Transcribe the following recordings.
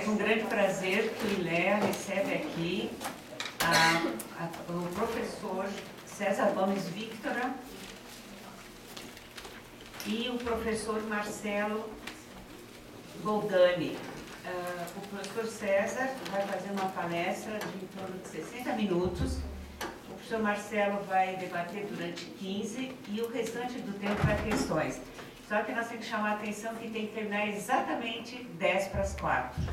com grande prazer que o ILEA recebe aqui o professor César Gomes Victora e o professor Marcelo Goldani. O professor César vai fazer uma palestra de em torno de 60 minutos. O professor Marcelo vai debater durante 15 e o restante do tempo para questões. Só que nós temos que chamar a atenção que tem que terminar exatamente 10 para as 4.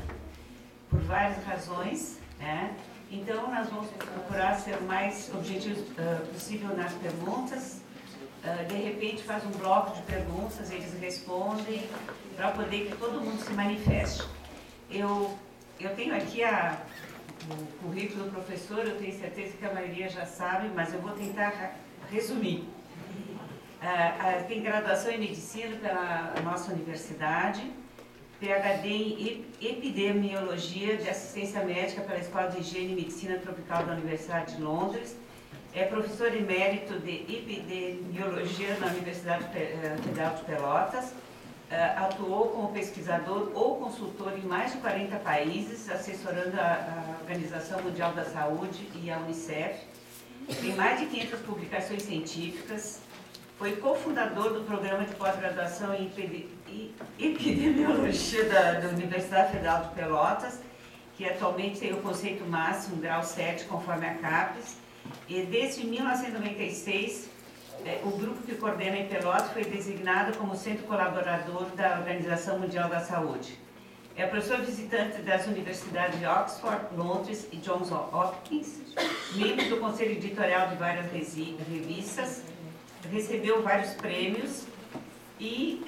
Por várias razões, né? Então, nós vamos procurar ser o mais objetivos possível nas perguntas. De repente, faz um bloco de perguntas, eles respondem, para poder que todo mundo se manifeste. Eu tenho aqui o currículo do professor, eu tenho certeza que a maioria já sabe, mas eu vou tentar resumir. Tem graduação em Medicina pela nossa universidade, PhD em Epidemiologia de Assistência Médica pela Escola de Higiene e Medicina Tropical da Universidade de Londres, é professor emérito de Epidemiologia na Universidade Federal de Pelotas, atuou como pesquisador ou consultor em mais de 40 países, assessorando a Organização Mundial da Saúde e a Unicef, tem mais de 500 publicações científicas, foi cofundador do programa de pós-graduação em Epidemiologia da Universidade Federal de Pelotas, que atualmente tem o conceito máximo, grau 7, conforme a CAPES, e desde 1996, o grupo que coordena em Pelotas foi designado como centro colaborador da Organização Mundial da Saúde. É professor visitante das universidades de Oxford, Londres e Johns Hopkins, membro do conselho editorial de várias revistas, recebeu vários prêmios e,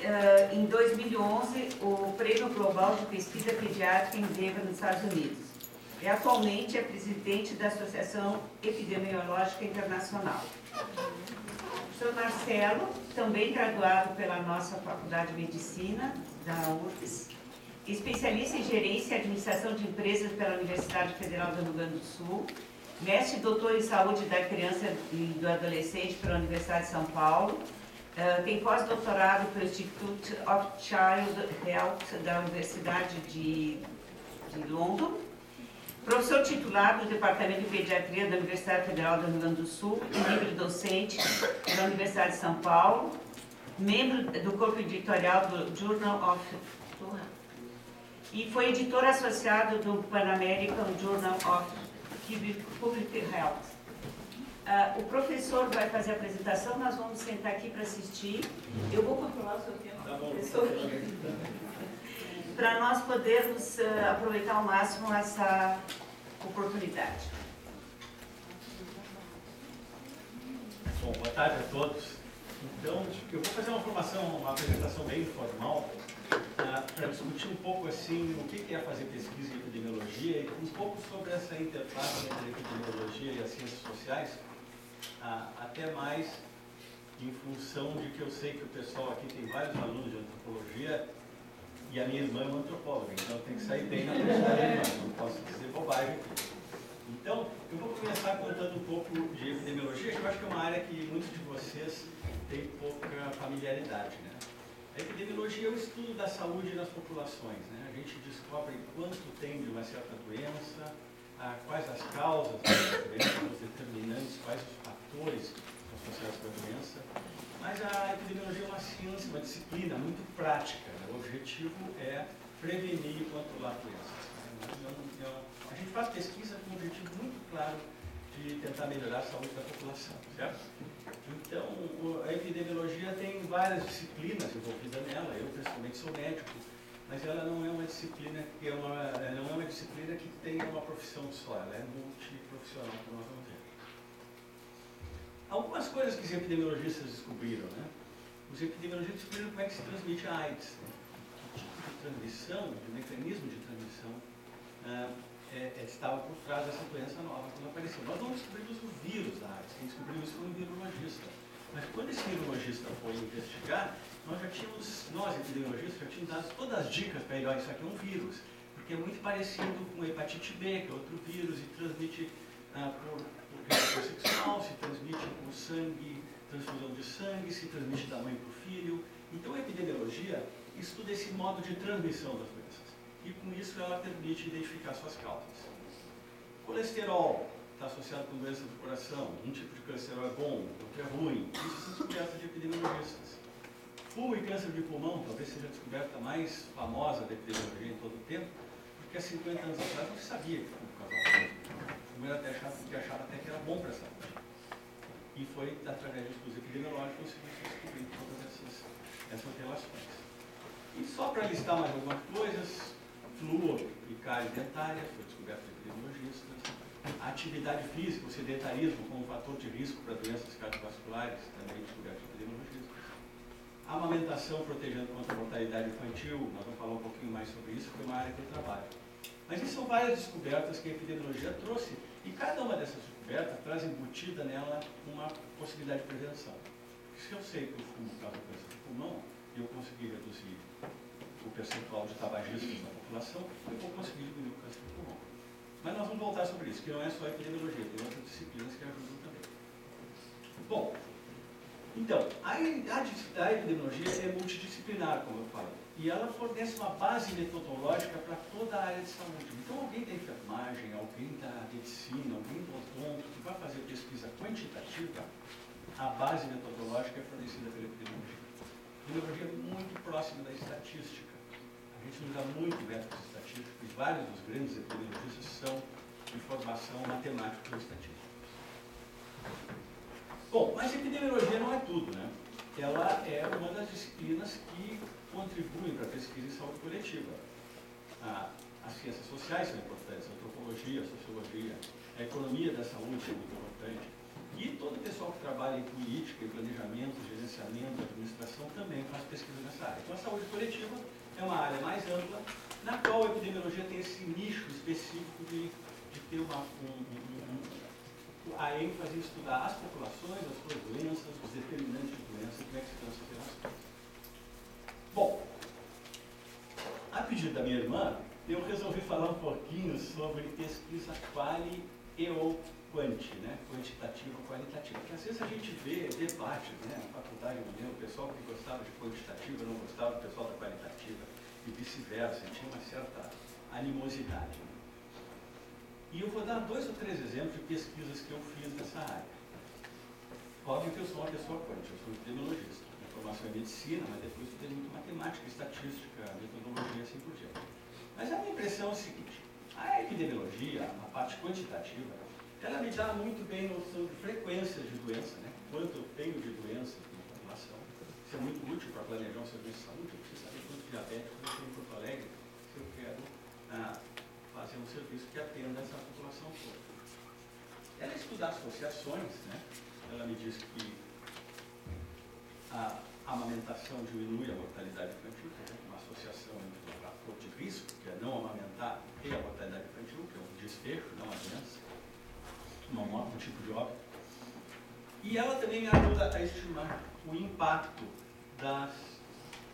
em 2011, o Prêmio Global de Pesquisa Pediátrica em Denver, nos Estados Unidos. E atualmente é presidente da Associação Epidemiológica Internacional. O professor Marcelo, também graduado pela nossa Faculdade de Medicina, da URGS, especialista em Gerência e Administração de Empresas pela Universidade Federal do Rio Grande do Sul, mestre e doutor em Saúde da Criança e do Adolescente pela Universidade de São Paulo, tem pós-doutorado pelo Institute of Child Health da Universidade de London, professor titular do Departamento de Pediatria da Universidade Federal do Rio Grande do Sul e livre docente da Universidade de São Paulo, membro do corpo editorial do Journal of... e foi editor associado do Pan American Journal of Public Health. O professor vai fazer a apresentação, nós vamos sentar aqui para assistir. Eu vou controlar o seu tempo, professor, para nós podermos aproveitar ao máximo essa oportunidade. Bom, boa tarde a todos. Então, eu vou fazer uma apresentação bem informal, para discutir um pouco assim o que é fazer pesquisa em epidemiologia e um pouco sobre essa interface entre a epidemiologia e as ciências sociais, até mais em função de que eu sei que o pessoal aqui tem vários alunos de antropologia e a minha irmã é uma antropóloga, então eu tenho que sair bem na frente da minha irmã, não posso dizer bobagem. Então, eu vou começar contando um pouco de epidemiologia, que eu acho que é uma área que muitos de vocês têm pouca familiaridade, né? A epidemiologia é o estudo da saúde nas populações, né? A gente descobre quanto tem de uma certa doença, quais as causas da doença, os determinantes, quais os fatores associados com a doença. Mas a epidemiologia é uma ciência, uma disciplina muito prática, né? O objetivo é prevenir e controlar doenças, né? A gente faz pesquisa com um objetivo muito claro de tentar melhorar a saúde da população, certo? Então, a epidemiologia tem várias disciplinas envolvidas nela. Eu, pessoalmente, sou médico, mas ela não é uma disciplina que tem uma profissão só, ela é multiprofissional, como nós vamos ver. Algumas coisas que os epidemiologistas descobriram, né? Os epidemiologistas descobriram como é que se transmite a AIDS, né? Que tipo de transmissão, de mecanismo de transmissão estava por trás dessa doença nova quando apareceu. Nós não descobrimos o vírus da AIDS, quem descobriu isso foi um virologista. Mas quando esse virologista foi investigar, nós epidemiologistas, já tínhamos dado todas as dicas para ele: olha, isso aqui é um vírus, porque é muito parecido com hepatite B, que é outro vírus, e transmite por relação sexual, se transmite por sangue, transfusão de sangue, se transmite da mãe para o filho. Então a epidemiologia estuda esse modo de transmissão das doenças. e com isso ela permite identificar suas causas. Colesterol está associado com doença do coração, um tipo de colesterol é bom, outro é ruim, isso são descobertas de epidemiologistas. Fumo e câncer de pulmão talvez seja a descoberta mais famosa da epidemiologia em todo o tempo, porque há 50 anos atrás não se sabia que fumo causava câncer. O fumo era até achava até que era bom para a saúde. E foi através de estudos epidemiológicos que se descobriu todas essas relações. E só para listar mais algumas coisas, flúor e cárie dentária foi descoberto por epidemiologistas. A atividade física, o sedentarismo como fator de risco para doenças cardiovasculares, também descoberto por epidemiologistas. A amamentação protegendo contra a mortalidade infantil, nós vamos falar um pouquinho mais sobre isso, porque é uma área que eu trabalho. Mas isso são várias descobertas que a epidemiologia trouxe, e cada uma dessas descobertas traz embutida nela uma possibilidade de prevenção. Se eu sei que o fumo causa câncer de pulmão, e eu conseguir reduzir o percentual de tabagistas na população, eu vou conseguir diminuir o câncer de pulmão. Mas nós vamos voltar sobre isso, que não é só a epidemiologia, tem outras disciplinas que ajudam também. Bom, então, a epidemiologia é multidisciplinar, como eu falei, e ela fornece uma base metodológica para toda a área de saúde. Então, alguém da enfermagem, alguém da medicina, alguém do odonto, que vai fazer pesquisa quantitativa, a base metodológica é fornecida pela epidemiologia. A epidemiologia é muito próxima da estatística. A gente usa muito métodos estatísticos, e vários dos grandes epidemiologistas são de formação matemática ou estatística. Bom, mas a epidemiologia não é tudo, né? Ela é uma das disciplinas que contribuem para a pesquisa em saúde coletiva. As ciências sociais são importantes, a antropologia, a sociologia, a economia da saúde é muito importante. E todo o pessoal que trabalha em política, em planejamento, gerenciamento, administração também faz pesquisa nessa área. Então a saúde coletiva é uma área mais ampla, na qual a epidemiologia tem esse nicho específico de ter a ênfase em estudar as populações, as suas doenças, os determinantes de doenças e como é que se dão essas relações. Bom, a pedido da minha irmã, eu resolvi falar um pouquinho sobre pesquisa quali e ou quanti, né? Quantitativa ou qualitativa. Porque às vezes a gente vê debates, né? Na faculdade, o pessoal que gostava de quantitativa não gostava do pessoal da qualitativa e vice-versa, tinha uma certa animosidade. E eu vou dar 2 ou 3 exemplos de pesquisas que eu fiz nessa área. Óbvio que eu sou uma pessoa quântica, eu sou epidemiologista. Minha formação é medicina, mas depois estudei muito matemática, estatística, metodologia e assim por diante. Mas a minha impressão é o seguinte, a epidemiologia, a parte quantitativa, ela me dá muito bem noção de frequências de doença, né? Quanto eu tenho de doença na população. Isso é muito útil para planejar um serviço de saúde, eu preciso saber quanto diabético eu tenho em Porto Alegre, se eu quero fazer um serviço que atenda essa população toda. Ela estuda associações, né? Ela me diz que a amamentação diminui a mortalidade infantil, que é uma associação entre o fator de risco, que é não amamentar, e a mortalidade infantil, que é um desfecho, não a doença, uma morte, um tipo de óbito. E ela também me ajuda a estimar o impacto das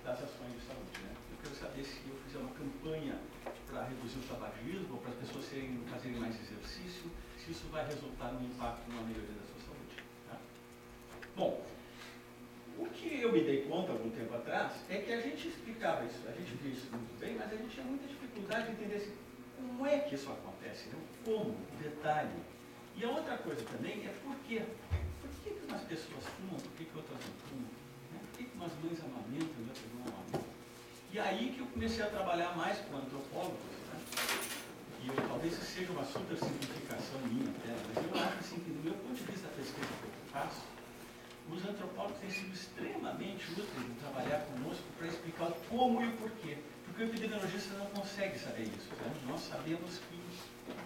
ações de saúde, né? Eu quero saber se eu fizer uma campanha para reduzir o tabagismo, ou para as pessoas fazerem mais exercício, se isso vai resultar num impacto na melhoria da sua saúde. Tá? Bom, o que eu me dei conta algum tempo atrás é que a gente explicava isso, a gente via isso muito bem, mas a gente tinha muita dificuldade de entender assim, como é que isso acontece, né? Como, o detalhe. E a outra coisa também é por quê. Por que umas pessoas fumam, por que outras não fumam? Né? Por que umas mães amamentam e outras não amamentam? E aí que eu comecei a trabalhar mais com antropólogos, né? E talvez isso seja uma super simplificação minha até, mas eu acho assim que do meu ponto de vista da pesquisa que eu faço, os antropólogos têm sido extremamente úteis em trabalhar conosco para explicar o como e o porquê. Porque o epidemiologista não consegue saber isso. Né? Nós sabemos que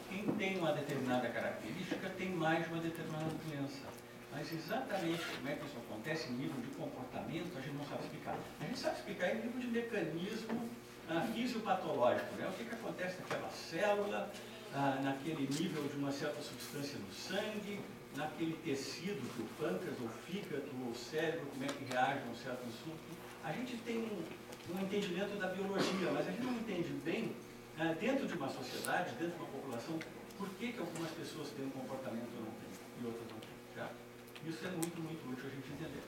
quem tem uma determinada característica tem mais de uma determinada doença. Mas exatamente como é que isso acontece em nível de comportamento, a gente não sabe explicar. A gente sabe explicar em nível de mecanismo fisiopatológico, né? O que acontece naquela célula, naquele nível de uma certa substância no sangue, naquele tecido, que o pâncreas, ou o fígado, ou o cérebro, como é que reage a um certo insulto. A gente tem um entendimento da biologia, mas a gente não entende bem, dentro de uma sociedade, dentro de uma população, por que algumas pessoas têm um comportamento ou não têm, e outras não têm. Tá? Isso é muito, muito útil a gente entender.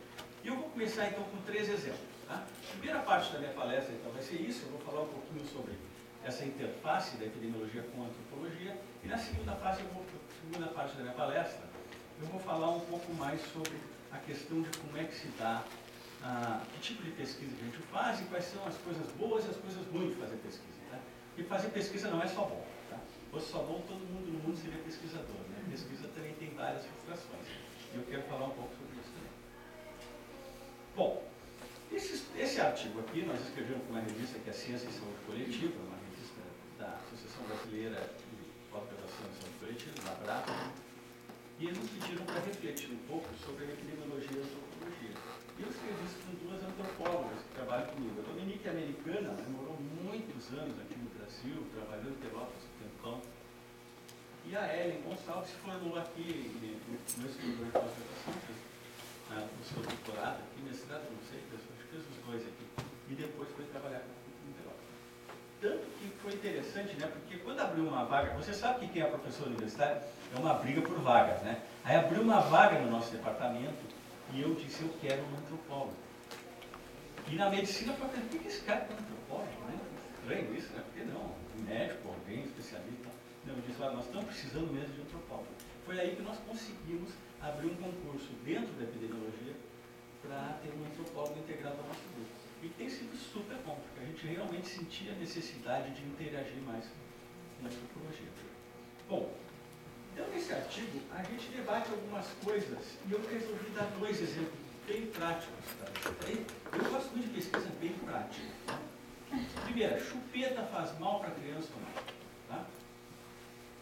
E eu vou começar então com 3 exemplos. Tá? A primeira parte da minha palestra então vai ser isso, eu vou falar um pouquinho sobre essa interface da epidemiologia com a antropologia. E na segunda parte da minha palestra, eu vou falar um pouco mais sobre a questão de como é que se dá, que tipo de pesquisa que a gente faz e quais são as coisas boas e as coisas ruins de fazer pesquisa. Tá? Porque fazer pesquisa não é só bom. Tá? Se fosse só bom, todo mundo no mundo seria pesquisador. Né? Pesquisa também tem várias frustrações. E eu quero falar um pouco sobre isso também. Bom, esse artigo aqui nós escrevemos para uma revista que é Ciência e Saúde Coletiva, uma revista da Associação Brasileira de Pós-Graduação em Saúde Coletiva, da Brapa, e eles nos pediram para refletir um pouco sobre a epidemiologia e a antropologia. E eu escrevi isso com duas antropólogas que trabalham comigo. A Dominique é americana, mas morou muitos anos aqui no Brasil, trabalhou em Pelotas um tempão. E a Ellen Gonçalves se formou aqui no Instituto de Pós-Graduação, no seu doutorado aqui, mestrado, não sei, acho que fez os dois aqui. E depois foi trabalhar com Pelotas. Tanto que foi interessante, né? Porque quando abriu uma vaga, você sabe que quem é professor universitário é uma briga por vagas, né? Aí abriu uma vaga no nosso departamento e eu disse, eu quero um antropólogo. E na medicina eu falei, por que esse cara é um antropólogo, né? Estranho isso, né? Por que não? Um médico, alguém especialista. Não, eu disse, nós estamos precisando mesmo de antropólogo. Foi aí que nós conseguimos abrir um concurso dentro da epidemiologia para ter um antropólogo integrado ao nosso grupo. E tem sido super bom, porque a gente realmente sentia a necessidade de interagir mais na antropologia. Bom, então nesse artigo a gente debate algumas coisas e eu resolvi dar dois exemplos bem práticos. Tá? Eu gosto muito de pesquisa bem prática. Tá? Primeiro, chupeta faz mal para a criança ou não? Tá?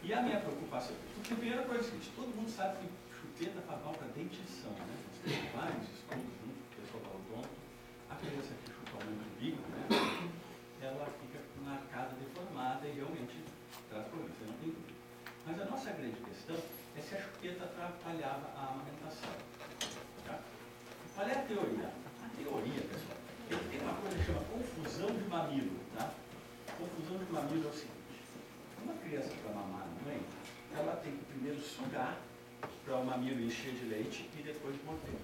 E a minha preocupação, porque a primeira coisa é a seguinte, todo mundo sabe que chupeta faz mal para a dentição, né? Nós temos vários estudos, né? O pessoal da odonto, a criança que chupa muito o bico, né? Ela fica com a arcada deformada e realmente traz problemas, você não tem dúvida. Mas a nossa grande questão é se a chupeta atrapalhava a amamentação. Tá? Qual é a teoria? A teoria, pessoal, tem uma coisa que chama confusão de mamilo. Tá? Confusão de mamilo é o seguinte, uma criança para mamar na mãe, ela tem que primeiro sugar para o mamilo encher de leite e depois morder.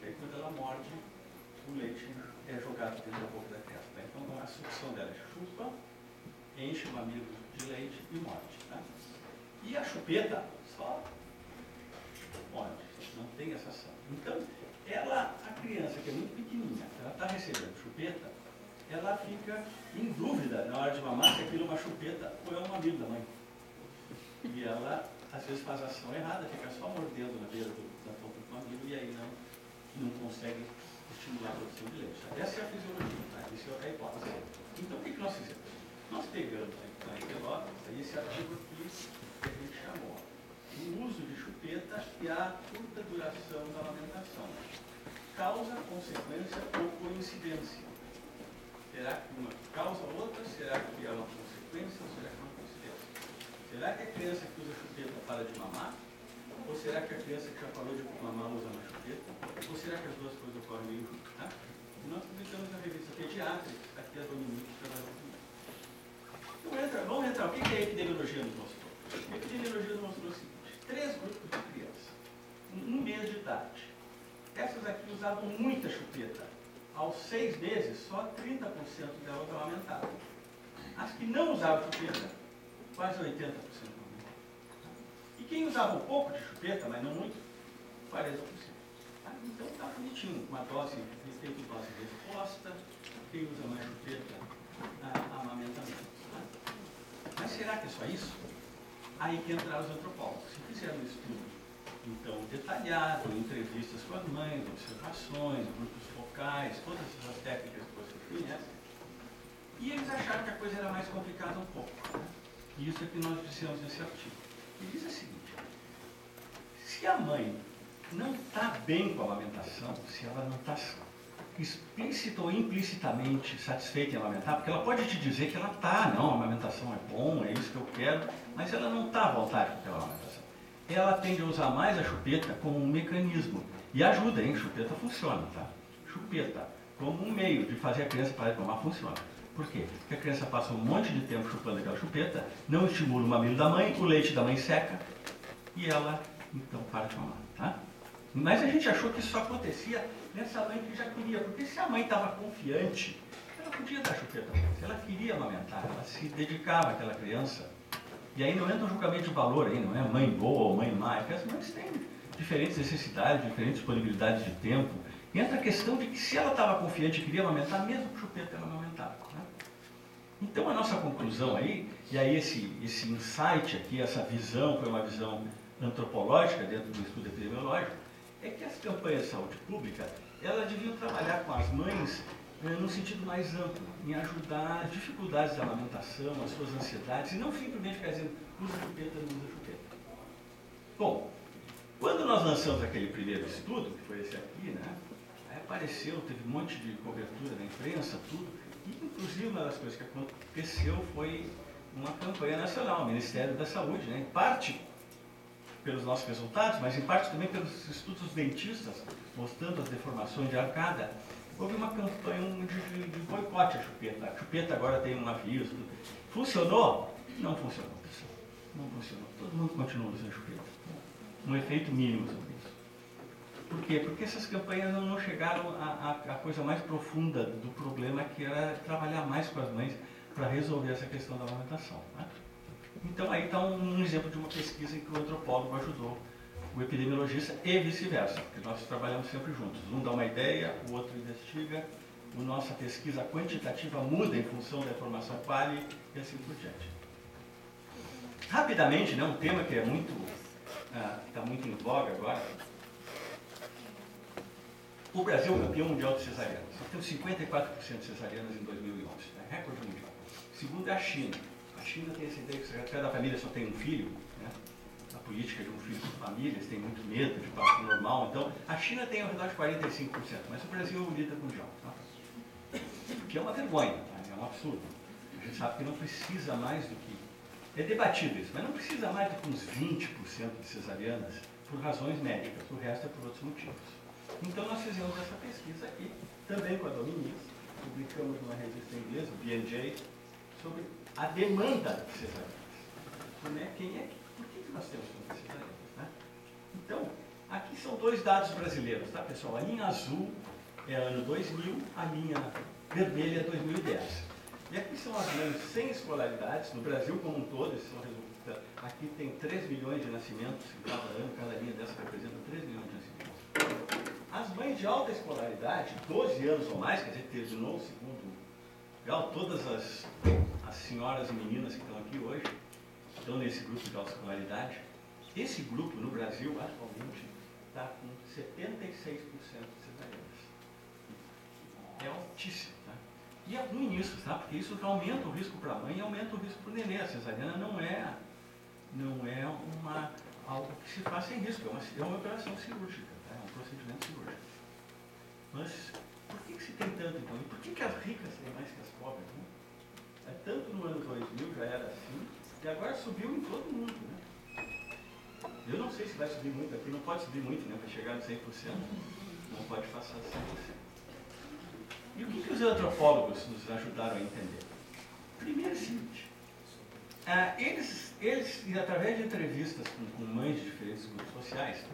Aí quando ela morde, o leite é jogado dentro da boca da criança. Tá? Então a sucção dela é chupa, enche o mamilo de leite e morde. Tá? E a chupeta só morde, não tem essa ação. Então, a criança que é muito pequenininha, ela está recebendo chupeta, ela fica em dúvida na hora de mamar se aquilo é uma chupeta ou é um mamilo da mãe. E ela, às vezes, faz a ação errada, fica só mordendo na beira da ponta do mamilo e aí não consegue estimular a produção de leite. Essa é a fisiologia, tá? Isso é a hipótese. Então, o que nós fizemos? Nós pegamos em Pelotas esse artigo aqui que a gente chamou o uso de chupeta e a curta duração da alimentação. Causa, consequência ou coincidência. Será que uma causa outra? Será que é uma consequência ou será que é uma coincidência? Será que a criança que usa chupeta para de mamar? Ou será que a criança que já parou de mamar usa uma chupeta? Ou será que as duas coisas ocorrem meio junto? Tá? E nós publicamos na revista Pediátrica, aqui a Dominique trabalhou comigo. Então, vamos entrar. O que a epidemiologia nos mostrou? A epidemiologia nos mostrou o seguinte: 3 grupos de crianças, 1 mês de idade. Essas aqui usavam muita chupeta. Aos 6 meses, só 30% delas amamentavam. As que não usavam chupeta, quase 80% amamentavam. E quem usava um pouco de chupeta, mas não muito, 40%. Então está bonitinho, uma dose, respeito de dose resposta, quem usa mais chupeta, amamenta menos. Mas será que é só isso? Aí que entraram os antropólogos. Se fizeram um estudo, então, detalhado, entrevistas com as mães, observações, grupos focais, todas essas técnicas que vocês conhecem, e eles acharam que a coisa era mais complicada um pouco. E isso é que nós dissemos nesse artigo. E diz o seguinte: se a mãe não está bem com a amamentação, se ela não está explícita ou implicitamente satisfeita em amamentar, porque ela pode te dizer que ela está, não, a amamentação é bom, é isso que eu quero, mas ela não está à vontade com aquela amamentação. Ela tende a usar mais a chupeta como um mecanismo. E ajuda, hein? Chupeta funciona, tá? Chupeta, como um meio de fazer a criança parar de mamar, funciona. Por quê? Porque a criança passa um monte de tempo chupando aquela chupeta, não estimula o mamilo da mãe, o leite da mãe seca, e ela, então, para de mamar, tá? Mas a gente achou que isso só acontecia nessa mãe que já queria, porque se a mãe estava confiante, ela ela podia dar chupeta, se ela queria amamentar, ela se dedicava àquela criança. E aí não entra um julgamento de valor, aí não é mãe boa ou mãe má, é que as mães têm diferentes necessidades, diferentes disponibilidades de tempo. E entra a questão de que se ela estava confiante e queria amamentar, mesmo com chupeta ela amamentava. Né? Então a nossa conclusão aí, e aí esse insight aqui, essa visão, foi uma visão antropológica dentro do estudo epidemiológico, é que as campanhas de saúde pública, elas deviam trabalhar com as mães no sentido mais amplo, em ajudar as dificuldades da amamentação, as suas ansiedades, e não simplesmente ficar dizendo, usa chupeta, não usa chupeta. Bom, quando nós lançamos aquele primeiro estudo, que foi esse aqui, né, aí apareceu, teve um monte de cobertura na imprensa, tudo, e inclusive uma das coisas que aconteceu foi uma campanha nacional, o Ministério da Saúde, né, em parte pelos nossos resultados, mas em parte também pelos estudos dos dentistas, mostrando as deformações de arcada. Houve uma campanha de boicote à chupeta. A chupeta agora tem um aviso. Funcionou? Não funcionou, pessoal. Não funcionou. Todo mundo continua usando chupeta. Um efeito mínimo sobre isso. Por quê? Porque essas campanhas não chegaram à coisa mais profunda do problema, que era trabalhar mais com as mães para resolver essa questão da amamentação. Né? Então aí está um exemplo de uma pesquisa em que o antropólogo ajudou o epidemiologista e vice-versa, porque nós trabalhamos sempre juntos. Um dá uma ideia, o outro investiga, a nossa pesquisa quantitativa muda em função da informação quali e assim por diante. Rapidamente, né, um tema que é muito, está muito em voga agora. O Brasil é o campeão mundial de cesarianas. Nós temos 54% de cesarianas em 2011, né, recorde mundial. Segundo é a China. A China tem essa ideia que se cada família só tem um filho, né? A política de um filho por família, eles têm muito medo de parto normal. Então, a China tem ao redor de 45%, mas o Brasil é o líder mundial. Tá? Que é uma vergonha, tá? É um absurdo. A gente sabe que não precisa mais do que... É debatido isso, mas não precisa mais do que uns 20% de cesarianas por razões médicas, o resto é por outros motivos. Então, nós fizemos essa pesquisa aqui, também com a Dominique, publicamos numa revista inglesa, o BMJ, sobre a demanda de cesarianas. Como é, quem é, por que nós temos tantas cesarianas? Né? Então, aqui são dois dados brasileiros, tá, pessoal? A linha azul é ano 2000, a linha vermelha é 2010. E aqui são as mães sem escolaridades, no Brasil como um todo, esses são resultados. Aqui tem 3 milhões de nascimentos em cada ano, cada linha dessa representa 3 milhões de nascimentos. As mães de alta escolaridade, 12 anos ou mais, quer dizer, terminou o segundo grau, todas as senhoras e meninas que estão aqui hoje, estão nesse grupo de alta escolaridade. Esse grupo no Brasil, atualmente, está com 76% de cesarianas. É altíssimo, tá? E é ruim isso, tá? Porque isso aumenta o risco para a mãe e aumenta o risco para o nenê. A cesariana não é algo que se faz sem risco, é uma operação cirúrgica, tá? É um procedimento cirúrgico. Mas por que se tem tanto, então? E por que as ricas têm mais que as pobres? Né? Tanto no ano 2000 já era assim, e agora subiu em todo mundo. Né? Eu não sei se vai subir muito aqui, não pode subir muito, né? Para chegar no 100%, não pode passar de 100%. E o que os antropólogos nos ajudaram a entender? Primeiro é o seguinte, eles, através de entrevistas com mães de diferentes grupos sociais,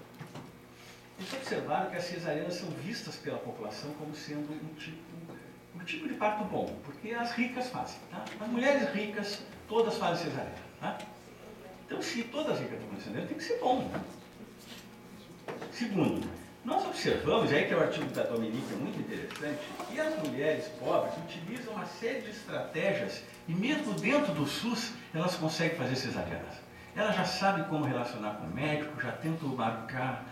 eles observaram que as cesarianas são vistas pela população como sendo um tipo de parto bom, porque as ricas fazem. Tá? As mulheres ricas, todas fazem cesariana. Tá? Então, se todas as ricas estão fazendo cesariana, tem que ser bom. Né? Segundo, nós observamos, e aí que o artigo da Dominique é muito interessante, que as mulheres pobres utilizam uma série de estratégias e mesmo dentro do SUS elas conseguem fazer cesarianas. Elas já sabem como relacionar com o médico, já tentam marcar,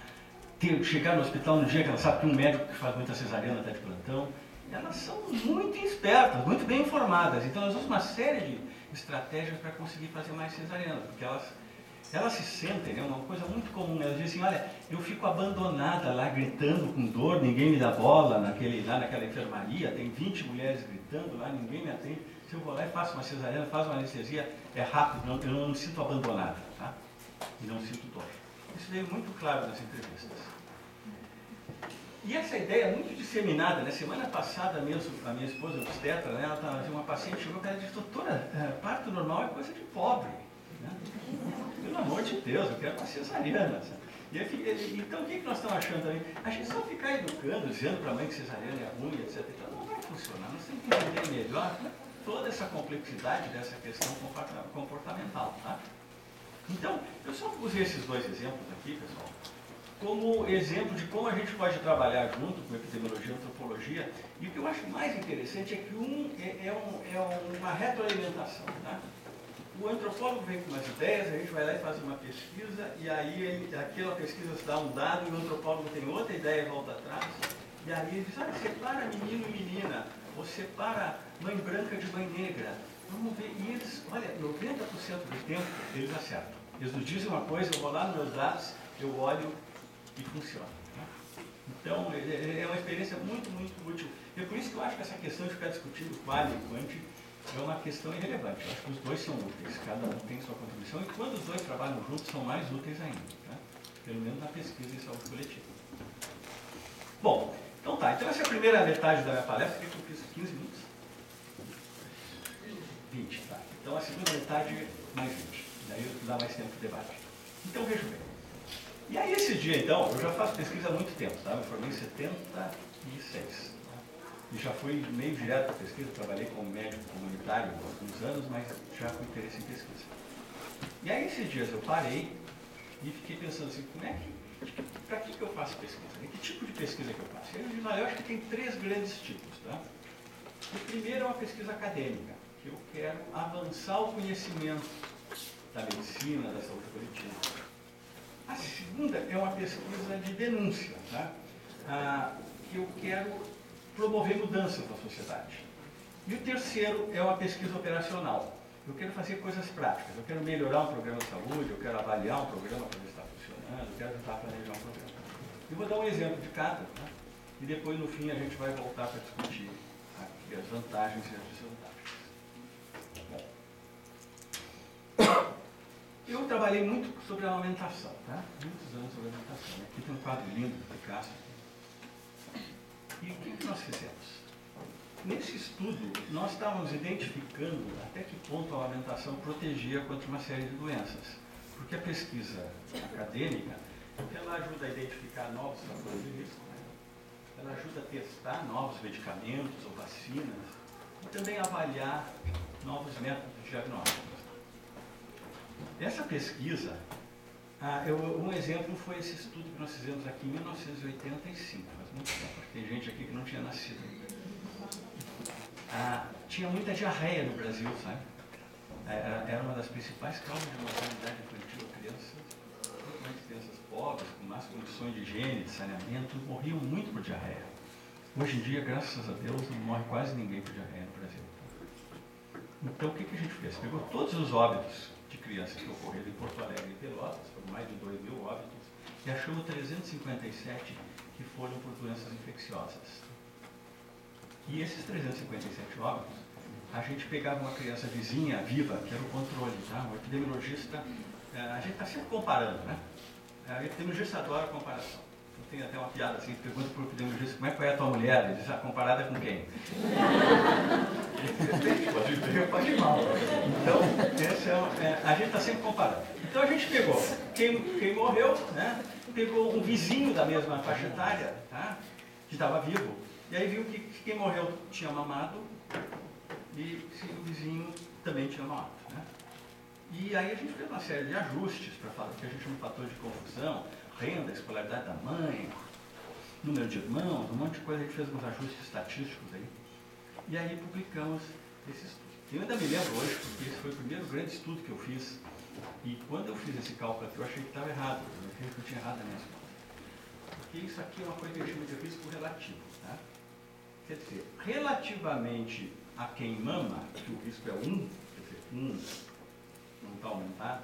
chegar no hospital no dia que elas sabem que um médico que faz muita cesariana está de plantão. Elas são muito espertas, muito bem informadas, então elas usam uma série de estratégias para conseguir fazer mais cesarianas, porque elas se sentem, é uma coisa muito comum, elas dizem, olha, eu fico abandonada lá gritando com dor, ninguém me dá bola lá naquela enfermaria, tem 20 mulheres gritando lá, ninguém me atende, se eu vou lá e faço uma cesariana, faço uma anestesia, é rápido, eu não me sinto abandonada, tá? E não sinto dor. Isso veio muito claro nas entrevistas. E essa ideia é muito disseminada, né? Semana passada mesmo, a minha esposa obstetra, né? Uma paciente chegou e ela disse, doutora, parto normal é coisa de pobre, né? Pelo amor de Deus, eu quero uma cesariana. Então, o que nós estamos achando aí? A gente só ficar educando, dizendo para a mãe que cesariana é ruim, etc. Então, não vai funcionar, nós temos que entender melhor toda essa complexidade dessa questão comportamental. Tá? Então, eu só usei esses dois exemplos aqui, pessoal, como exemplo de como a gente pode trabalhar junto com epidemiologia e antropologia. E o que eu acho mais interessante é que uma retroalimentação. Tá? O antropólogo vem com umas ideias, a gente vai lá e faz uma pesquisa, e aí aquela pesquisa dá um dado, e o antropólogo tem outra ideia e volta atrás, e aí ele diz, separa menino e menina, ou separa mãe branca de mãe negra. Vamos ver, e eles, olha, 90% do tempo eles acertam. Eles nos dizem uma coisa, eu vou lá nos meus dados, eu olho e funciona. Né? Então, é uma experiência muito, muito útil. E é por isso que eu acho que essa questão de ficar discutindo quali e quanti é uma questão irrelevante. Eu acho que os dois são úteis, cada um tem sua contribuição, e quando os dois trabalham juntos, são mais úteis ainda. Tá? Pelo menos na pesquisa em saúde coletiva. Bom, então tá. Então essa é a primeira metade da minha palestra, que eu fiz 15 minutos. 20, tá. Então a segunda metade, mais 20. Daí dá mais tempo de debate. Então veja bem. E aí esse dia, então, eu já faço pesquisa há muito tempo, tá? Eu formei em 76. Tá? E já fui meio direto para pesquisa, trabalhei como médico comunitário há alguns anos, mas já com interesse em pesquisa. E aí esses dias eu parei e fiquei pensando assim, para que eu faço pesquisa? Que tipo de pesquisa que eu faço? Eu acho que tem 3 grandes tipos, tá? O primeiro é uma pesquisa acadêmica, que eu quero avançar o conhecimento da medicina, da saúde coletiva. A segunda é uma pesquisa de denúncia, tá? Que eu quero promover mudanças na sociedade. E o terceiro é uma pesquisa operacional. Eu quero fazer coisas práticas, eu quero melhorar um programa de saúde, eu quero avaliar um programa para ver se está funcionando, eu quero ajudar a planejar um programa. Eu vou dar um exemplo de cada, tá? E depois no fim a gente vai voltar para discutir aqui as vantagens e as desvantagens. Eu trabalhei muito sobre a amamentação, tá? Muitos anos sobre a amamentação. Aqui tem um quadro lindo do Picasso. E o que nós fizemos? Nesse estudo, nós estávamos identificando até que ponto a amamentação protegia contra uma série de doenças. Porque a pesquisa acadêmica, ela ajuda a identificar novos fatores de risco, né? Ela ajuda a testar novos medicamentos ou vacinas, e também avaliar novos métodos de diagnóstico. Essa pesquisa, um exemplo foi esse estudo que nós fizemos aqui em 1985, faz muito tempo, tem gente aqui que não tinha nascido ainda. Tinha muita diarreia no Brasil, sabe? Era uma das principais causas de mortalidade infantil a crianças, principalmente crianças pobres, com más condições de higiene, de saneamento, morriam muito por diarreia. Hoje em dia, graças a Deus, não morre quase ninguém por diarreia no Brasil. Então, o que a gente fez? Pegou todos os óbitos de crianças que ocorreram em Porto Alegre e Pelotas, foram mais de 2.000 óbitos, e achamos 357 que foram por doenças infecciosas. E esses 357 óbitos, a gente pegava uma criança vizinha, viva, que era o controle, tá? O epidemiologista, a gente está sempre comparando, né? O epidemiologista adora a comparação. Eu tenho até uma piada assim, pergunta para o epidemiologista, como é que foi a tua mulher? Ele diz, comparada com quem? Pode ir mal. Então, a gente está sempre comparando. Então a gente pegou quem morreu, né? Pegou um vizinho da mesma faixa etária, tá? Que estava vivo, e aí viu que quem morreu tinha mamado e o vizinho também tinha mamado, né? E aí a gente fez uma série de ajustes para falar, porque a gente chama de fator de confusão, renda, escolaridade da mãe, número de irmãos, um monte de coisa, a gente fez uns ajustes estatísticos aí. E aí publicamos esse estudo. Eu ainda me lembro hoje, porque esse foi o primeiro grande estudo que eu fiz. E quando eu fiz esse cálculo aqui, eu achei que estava errado. Eu achei que eu tinha errado a minha conta. Porque isso aqui é uma coisa que eu chamo de risco relativo. Tá? Quer dizer, relativamente a quem mama, que o risco é 1, quer dizer, 1 não está aumentado,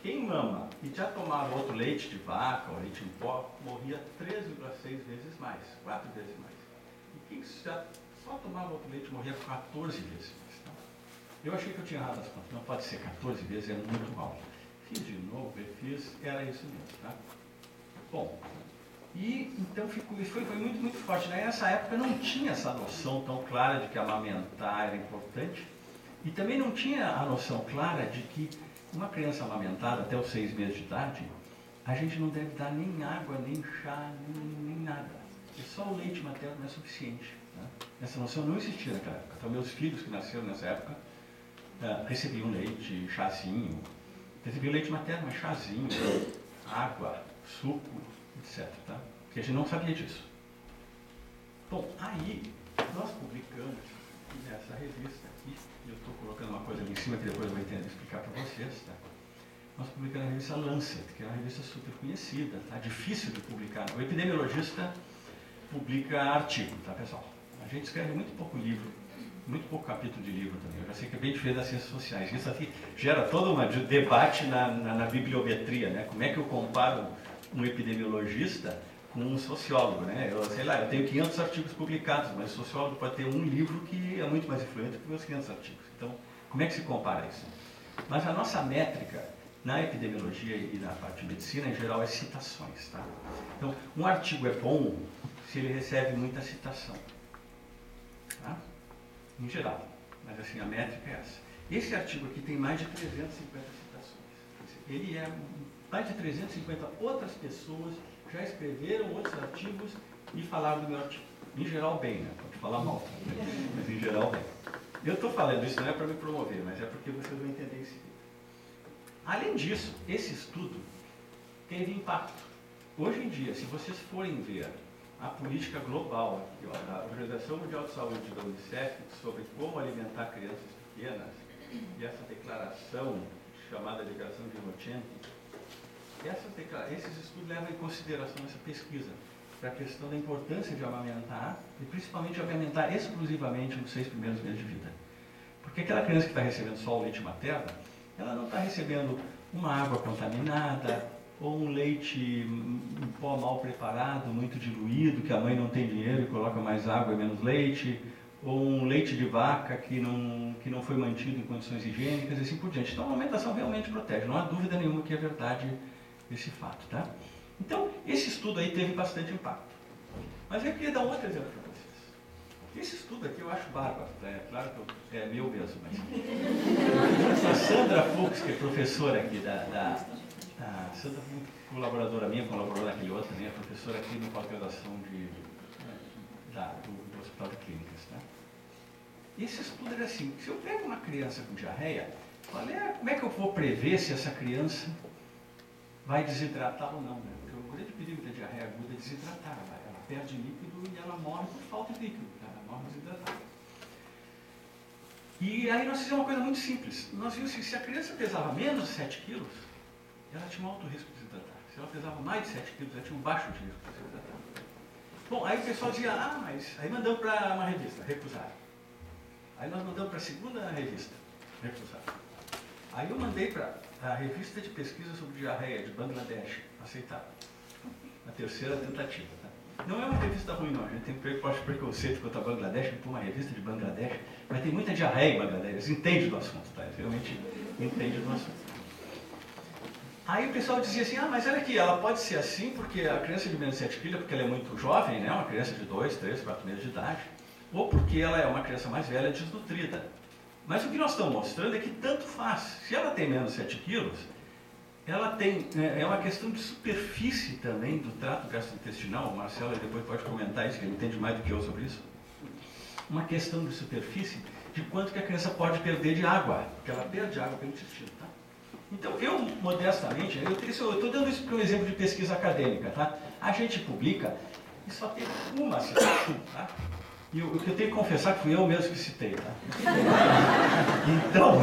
quem mama e já tomava outro leite de vaca ou leite em pó, morria 3,6 vezes mais, 4 vezes mais. E quem já só tomava outro leite morria 14 vezes mais. Tá? Eu achei que eu tinha errado as contas, não pode ser 14 vezes, é muito alto. Fiz de novo, era isso mesmo. Tá? Bom, e então isso foi muito, muito forte. Nessa época não tinha essa noção tão clara de que amamentar era importante, e também não tinha a noção clara de que uma criança amamentada até os 6 meses de idade, a gente não deve dar nem água, nem chá, nem nada. E só o leite materno é suficiente. Né? Essa noção não existia naquela época. Então, meus filhos que nasceram nessa época recebiam leite, chazinho, recebiam leite materno, mas chazinho, água, suco, etc. Tá? Porque a gente não sabia disso. Bom, aí nós publicamos nessa revista aqui, eu estou colocando uma coisa ali em cima que depois eu vou entender, explicar para vocês, tá? Nós publicamos a revista Lancet, que é uma revista super conhecida, tá? Difícil de publicar. O epidemiologista publica artigo, tá, pessoal? A gente escreve muito pouco livro, muito pouco capítulo de livro também. Eu já sei que é bem diferente das ciências sociais. Isso aqui gera todo um debate na bibliometria, né? Como é que eu comparo um epidemiologista com um sociólogo, né? Eu sei lá, eu tenho 500 artigos publicados, mas o sociólogo pode ter um livro que é muito mais influente que meus 500 artigos. Então, como é que se compara isso? Mas a nossa métrica na epidemiologia e na parte de medicina, em geral, é citações, tá? Então, um artigo é bom se ele recebe muita citação, tá? Em geral. Mas, assim, a métrica é essa. Esse artigo aqui tem mais de 350 citações. Ele é mais de 350 outras pessoas já escreveram outros artigos e falaram do meu artigo. Em geral, bem, né? Pode falar mal, mas em geral, bem. Eu estou falando isso não é para me promover, mas é porque vocês vão entender esse vídeo. Além disso, esse estudo teve impacto. Hoje em dia, se vocês forem ver a política global, aqui, ó, da Organização Mundial de Saúde da Unicef, sobre como alimentar crianças pequenas, e essa declaração chamada Declaração de Inocente, esses estudos levam em consideração essa pesquisa para a questão da importância de amamentar, e principalmente de amamentar exclusivamente nos 6 primeiros meses de vida. Porque aquela criança que está recebendo só o leite materno, ela não está recebendo uma água contaminada, ou um leite em pó mal preparado, muito diluído, que a mãe não tem dinheiro e coloca mais água e menos leite, ou um leite de vaca que não foi mantido em condições higiênicas e assim por diante. Então a amamentação realmente protege, não há dúvida nenhuma que é verdade esse fato, tá? Então, esse estudo aí teve bastante impacto. Mas eu queria dar um outro exemplo para vocês. Esse estudo aqui eu acho bárbaro, tá? É claro que é meu mesmo, mas... A Sandra Fuchs, que é professora aqui a Sandra foi colaboradora minha, colaborou naquele outro também, é professora aqui no pós-graduação do Hospital de Clínicas, tá? Esse estudo era assim, se eu pego uma criança com diarreia, como é que eu vou prever se essa criança vai desidratar ou não, né? Porque o grande perigo da diarreia aguda é desidratar, ela perde líquido e ela morre por falta de líquido, tá? Ela morre desidratada. E aí nós fizemos uma coisa muito simples, nós vimos que se a criança pesava menos de 7 quilos, ela tinha um alto risco de desidratar. Se ela pesava mais de 7 quilos, ela tinha um baixo risco de desidratar. Bom, aí o pessoal dizia, mas... Aí mandamos para uma revista, recusaram. Aí nós mandamos para a segunda revista, recusaram. Aí eu mandei para a revista de pesquisa sobre diarreia de Bangladesh, aceitaram. A terceira tentativa, tá? Não é uma revista ruim, não. A gente tem preconceito contra a Bangladesh, por uma revista de Bangladesh, mas tem muita diarreia em Bangladesh. Eles entendem do assunto, tá? Eles realmente entendem do assunto. Aí o pessoal dizia assim, mas olha aqui, ela pode ser assim porque a criança de menos de 7 quilos, porque ela é muito jovem, né? Uma criança de 2, 3, 4 meses de idade, ou porque ela é uma criança mais velha desnutrida. Mas o que nós estamos mostrando é que tanto faz. Se ela tem menos de 7 quilos, ela tem, é uma questão de superfície também do trato gastrointestinal. O Marcelo depois pode comentar isso, que ele entende mais do que eu sobre isso. Uma questão de superfície de quanto que a criança pode perder de água, porque ela perde água pelo intestino, tá? Então, eu, modestamente, eu estou dando isso para um exemplo de pesquisa acadêmica, tá? A gente publica e só tem uma citação, tá? E o que eu tenho que confessar que fui eu mesmo que citei, tá? Então,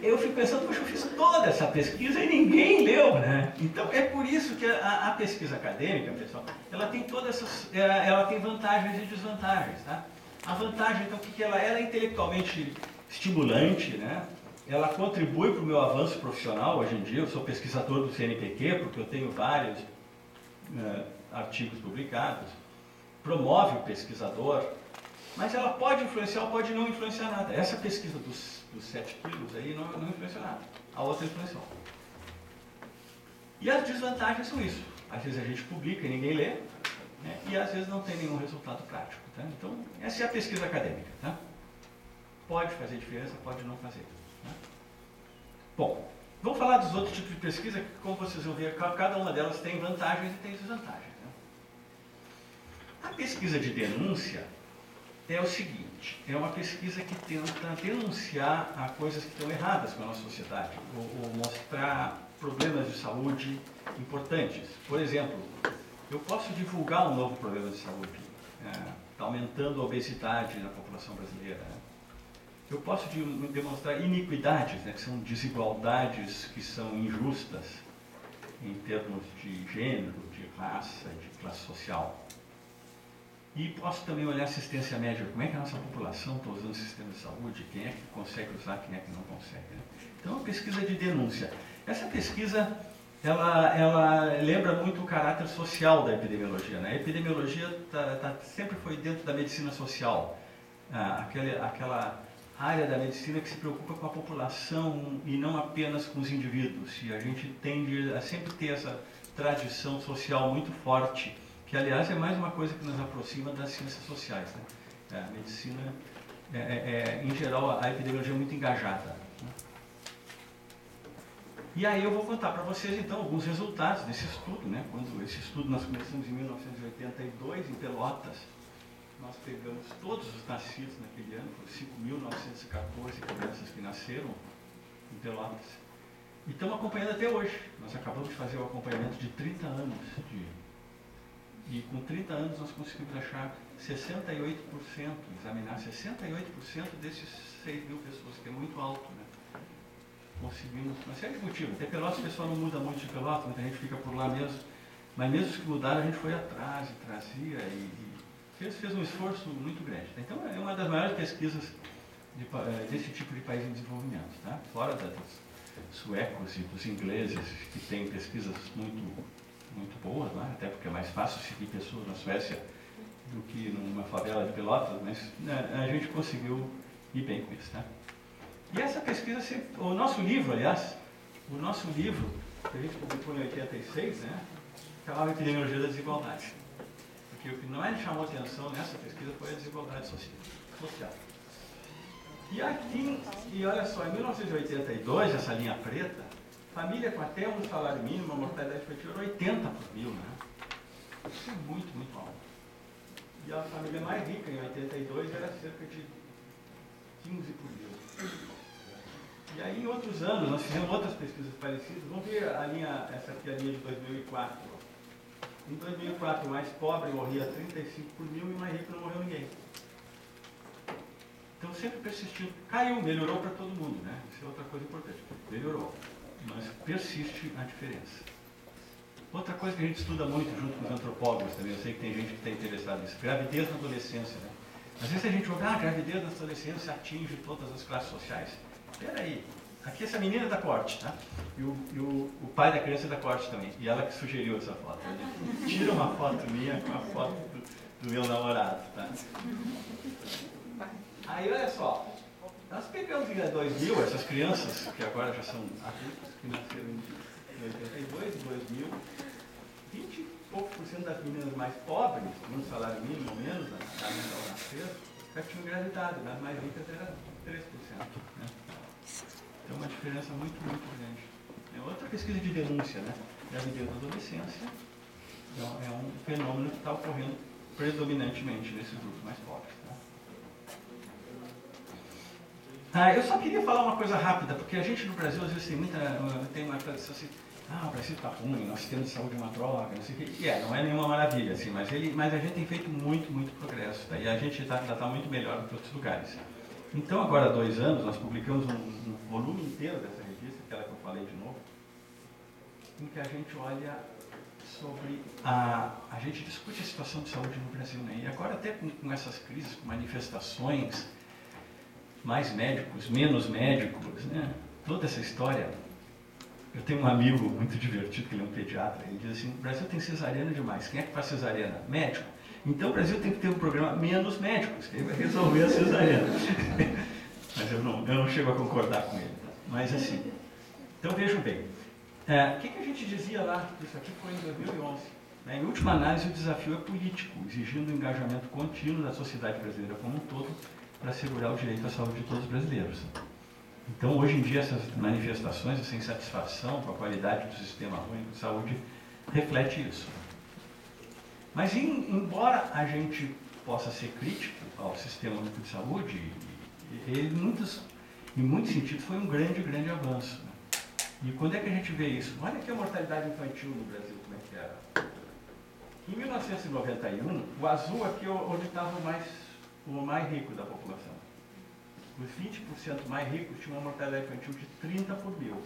eu fico pensando, poxa, eu fiz toda essa pesquisa e ninguém leu, né? Então, é por isso que a pesquisa acadêmica, pessoal, ela tem todas essas, ela tem vantagens e desvantagens, tá? A vantagem, então, que ela é intelectualmente estimulante, né? Ela contribui para o meu avanço profissional hoje em dia. Eu sou pesquisador do CNPq, porque eu tenho vários artigos publicados. Promove o pesquisador, mas ela pode influenciar ou pode não influenciar nada. Essa pesquisa dos 7 quilos aí não influenciou nada. A outra influenciou. E as desvantagens são isso. Às vezes a gente publica e ninguém lê, né? E às vezes não tem nenhum resultado prático. Tá? Então, essa é a pesquisa acadêmica. Tá? Pode fazer diferença, pode não fazer. Bom, vamos falar dos outros tipos de pesquisa, que como vocês vão ver, cada uma delas tem vantagens e tem desvantagens. Né? A pesquisa de denúncia é o seguinte, é uma pesquisa que tenta denunciar a coisas que estão erradas com a nossa sociedade, ou mostrar problemas de saúde importantes. Por exemplo, eu posso divulgar um novo problema de saúde, está aumentando a obesidade na população brasileira. Eu posso demonstrar iniquidades, que são desigualdades que são injustas em termos de gênero, de raça, de classe social. E posso também olhar assistência médica, como é que a nossa população está usando o sistema de saúde, quem é que consegue usar, quem é que não consegue. Então, é uma pesquisa de denúncia. Essa pesquisa, ela lembra muito o caráter social da epidemiologia. A epidemiologia sempre foi dentro da medicina social, aquela área da medicina que se preocupa com a população e não apenas com os indivíduos. E a gente tende a sempre ter essa tradição social muito forte, que aliás é mais uma coisa que nos aproxima das ciências sociais. A medicina, em geral, a epidemiologia é muito engajada. E aí eu vou contar para vocês então alguns resultados desse estudo. Quando esse estudo nós começamos em 1982 em Pelotas, nós pegamos todos os nascidos naquele ano, foram 5.914 crianças que nasceram em Pelotas. E estamos acompanhando até hoje. Nós acabamos de fazer o acompanhamento de 30 anos. E com 30 anos nós conseguimos achar 68%, examinar 68% desses 6.000 pessoas, que é muito alto. Conseguimos, uma série de motivos. Até Pelotas o pessoal não muda muito de Pelotas, muita gente fica por lá mesmo. Mas mesmo os que mudaram, a gente foi atrás e trazia e fez um esforço muito grande. Então é uma das maiores pesquisas desse tipo de país em desenvolvimento. Fora dos suecos e dos ingleses, que têm pesquisas muito boas, até porque é mais fácil seguir pessoas na Suécia do que numa favela de Pelotas, mas a gente conseguiu ir bem com isso. E essa pesquisa, o nosso livro, aliás, que a gente publicou em 86, chamava Epidemiologia da Desigualdade. Porque o que mais chamou atenção nessa pesquisa foi a desigualdade social. E aqui, olha só, em 1982, essa linha preta, família com até um salário mínimo, a mortalidade infantil era 80 por mil. Isso é muito, muito alto. E a família mais rica, em 82, era cerca de 15 por mil. E aí, em outros anos, nós fizemos outras pesquisas parecidas. Vamos ver essa aqui, a linha de 2004. Em 2004, o mais pobre morria 35 por mil e o mais rico não morreu ninguém. Então, sempre persistiu. Caiu, melhorou para todo mundo, Isso é outra coisa importante. Melhorou, mas persiste a diferença. Outra coisa que a gente estuda muito junto com os antropólogos também, eu sei que tem gente que está interessada nisso, gravidez na adolescência. Às vezes a gente joga, gravidez na adolescência atinge todas as classes sociais. Espera aí, aqui essa menina é da corte, E o pai da criança é da corte também. E ela que sugeriu essa foto. Tira uma foto minha com a foto do meu namorado, Aí, olha só. Nós pegamos em 2000 essas crianças, que agora já são adultos, que nasceram em 82, em 2000. 20 e pouco por cento das meninas mais pobres, com um salário mínimo ou menos, ao nascer, já tinham engravidado, nas mais ricas era 3%. Então, uma diferença muito, muito grande. É outra pesquisa de denúncia, Gravidez na adolescência é um fenômeno que está ocorrendo predominantemente nesses grupos mais pobres. Eu só queria falar uma coisa rápida, porque a gente no Brasil às vezes tem uma tradição assim, o Brasil está ruim, nosso sistema de saúde é uma droga, não sei o quê. Não é nenhuma maravilha, assim, mas a gente tem feito muito, muito progresso, e a gente já está muito melhor do que outros lugares. Então, agora há 2 anos, nós publicamos um volume inteiro dessa revista, aquela que eu falei de novo, em que a gente olha sobre a gente discute a situação de saúde no Brasil, E agora até com essas crises, com manifestações, mais médicos, menos médicos, Toda essa história. Eu tenho um amigo muito divertido, que ele é um pediatra, ele diz assim, o Brasil tem cesariana demais, quem é que faz cesariana? Médico. Então o Brasil tem que ter um programa menos médicos, que vai resolver a cesariana. Mas eu não chego a concordar com ele. Mas assim, então vejam bem, o que a gente dizia lá? Isso aqui foi em 2011. Em última análise, o desafio é político, exigindo o engajamento contínuo da sociedade brasileira como um todo para assegurar o direito à saúde de todos os brasileiros. Então, hoje em dia, essas manifestações, essa insatisfação com a qualidade do sistema único de saúde reflete isso. Mas, embora a gente possa ser crítico ao sistema único de saúde, ele, em muitos sentidos, foi um grande, grande avanço. Né? E quando é que a gente vê isso? Olha aqui a mortalidade infantil no Brasil, como é que era. Em 1991, o azul aqui é onde estava o mais rico da população. Os 20% mais ricos tinham uma mortalidade infantil de 30 por mil.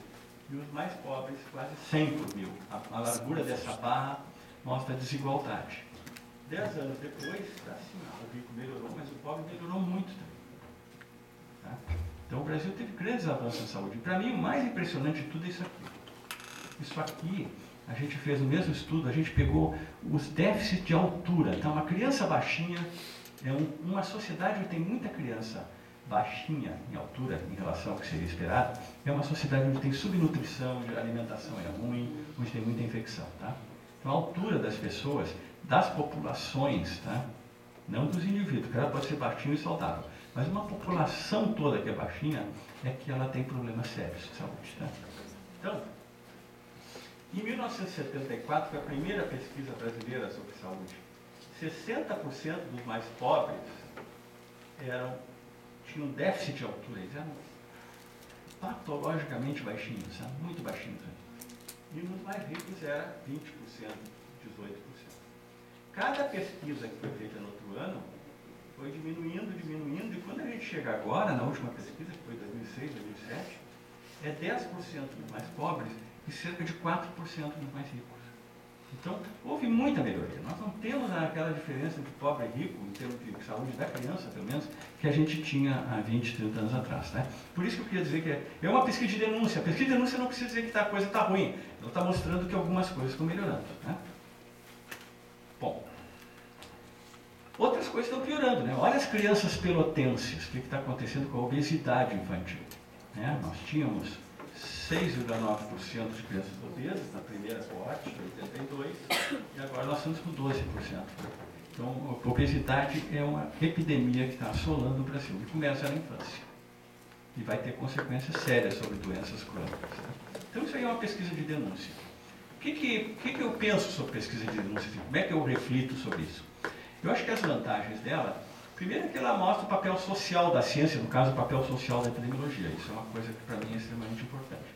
E os mais pobres, quase 100 por mil. A largura dessa barra mostra a desigualdade. 10 anos depois, assim, o rico melhorou, mas o pobre melhorou muito também. Tá? Então o Brasil teve grandes avanços em saúde. E para mim o mais impressionante de tudo é isso aqui. Isso aqui, a gente fez o mesmo estudo, a gente pegou os déficits de altura. Então uma criança baixinha, uma sociedade onde tem muita criança baixinha em altura em relação ao que seria esperado, é uma sociedade onde tem subnutrição, onde a alimentação é ruim, onde tem muita infecção. Tá? Então a altura das pessoas, das populações, tá? Não dos indivíduos, que ela pode ser baixinho e saudável, mas uma população toda que é baixinha é que ela tem problemas sérios de saúde. Tá? Então, em 1974 foi a primeira pesquisa brasileira sobre saúde. 60% dos mais pobres tinham déficit de altura, eles eram patologicamente baixinhos, sabe? Muito baixinhos. E os mais ricos era 20%, 18%. Cada pesquisa que foi feita no outro ano foi diminuindo, e quando a gente chega agora, na última pesquisa, que foi 2006, 2007, é 10% dos mais pobres e cerca de 4% dos mais ricos. Então, houve muita melhoria. Nós não temos aquela diferença entre pobre e rico, em termos de saúde da criança, pelo menos, que a gente tinha há 20, 30 anos atrás. Né? Por isso que eu queria dizer que é uma pesquisa de denúncia. A pesquisa de denúncia não precisa dizer que a coisa está ruim. Ela está mostrando que algumas coisas estão melhorando. Né? Bom, outras coisas estão piorando. Né? Olha as crianças pelotenses, o que está acontecendo com a obesidade infantil. Né? Nós tínhamos 6,9% de crianças obesas na primeira coorte, de 82, e agora nós estamos com 12%. Então, a obesidade é uma epidemia que está assolando o Brasil, e começa na infância. E vai ter consequências sérias sobre doenças crônicas. Né? Então, isso aí é uma pesquisa de denúncia. O que eu penso sobre pesquisa de denúncia? Como é que eu reflito sobre isso? Eu acho que as vantagens dela, primeiro é que ela mostra o papel social da ciência, no caso o papel social da epidemiologia. Isso é uma coisa que para mim é extremamente importante.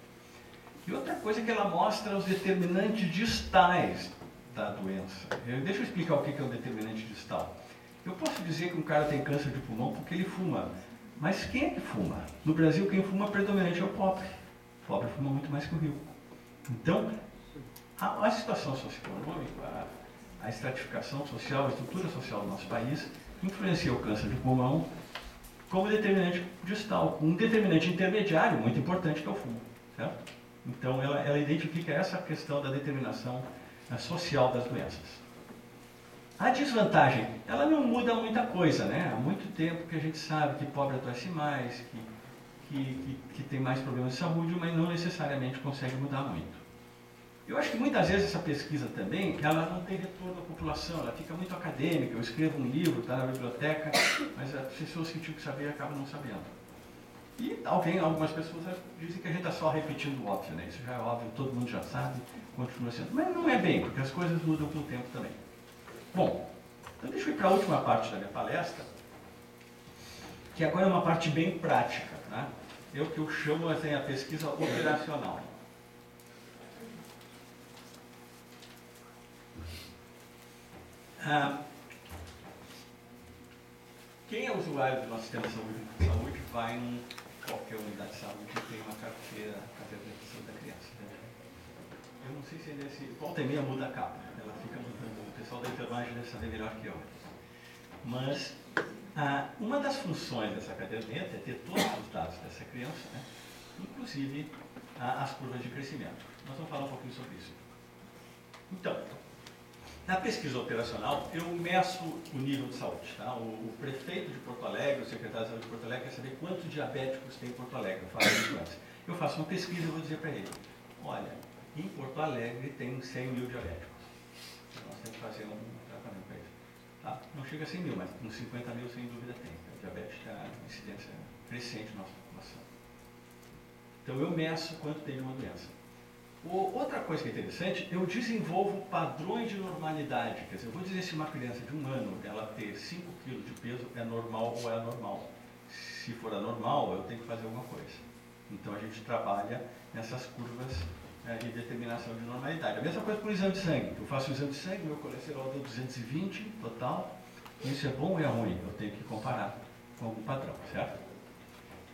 E outra coisa é que ela mostra os determinantes distais da doença. Deixa eu explicar o que é o determinante distal. Eu posso dizer que um cara tem câncer de pulmão porque ele fuma, mas quem é que fuma? No Brasil quem fuma predominante é o pobre. O pobre fuma muito mais que o rico. Então, a situação socioeconômica, a estratificação social, a estrutura social do nosso país influencia o câncer de pulmão como determinante distal, um determinante intermediário muito importante que é o fumo. Certo? Então, ela identifica essa questão da determinação social das doenças. A desvantagem, ela não muda muita coisa, né? Há muito tempo que a gente sabe que pobre adoece mais, que tem mais problemas de saúde, mas não necessariamente consegue mudar muito. Eu acho que muitas vezes essa pesquisa também, ela não tem retorno à população, ela fica muito acadêmica. Eu escrevo um livro, está na biblioteca, mas as pessoas que tinham que saber acabam não sabendo. E algumas pessoas dizem que a gente está só repetindo o óbvio, né? Isso já é óbvio, todo mundo já sabe, continua sendo. Mas não é bem, porque as coisas mudam com o tempo também. Bom, então deixa eu ir para a última parte da minha palestra, que agora é uma parte bem prática, né? É o que eu chamo assim, a pesquisa operacional. Quem é usuário do nosso sistema de saúde vai em qualquer unidade de saúde e tem uma carteira de atenção da criança. Né? Eu não sei se ele volta e meia muda a capa, ela fica mudando, o pessoal da enfermagem deve saber melhor que eu. Mas uma das funções dessa caderneta é ter todos os dados dessa criança, né? Inclusive as curvas de crescimento. Nós vamos falar um pouquinho sobre isso. Então, na pesquisa operacional, eu meço o nível de saúde. Tá? O prefeito de Porto Alegre, o secretário de saúde de Porto Alegre, quer saber quantos diabéticos tem em Porto Alegre. Eu faço isso antes. Eu faço uma pesquisa e vou dizer para ele, olha, em Porto Alegre tem 100 mil diabéticos. Nós temos que fazer um tratamento para isso. Tá? Não chega a 100 mil, mas uns 50 mil sem dúvida tem. O diabetes é uma incidência crescente na nossa população. Então eu meço quanto tem de uma doença. Outra coisa que é interessante, eu desenvolvo padrões de normalidade. Quer dizer, eu vou dizer se uma criança de 1 ano ela ter 5 kg de peso é normal ou é anormal. Se for anormal, eu tenho que fazer alguma coisa. Então a gente trabalha nessas curvas de determinação de normalidade. A mesma coisa com o exame de sangue. Eu faço o exame de sangue, meu colesterol deu 220 total. Isso é bom ou é ruim? Eu tenho que comparar com algum padrão, certo?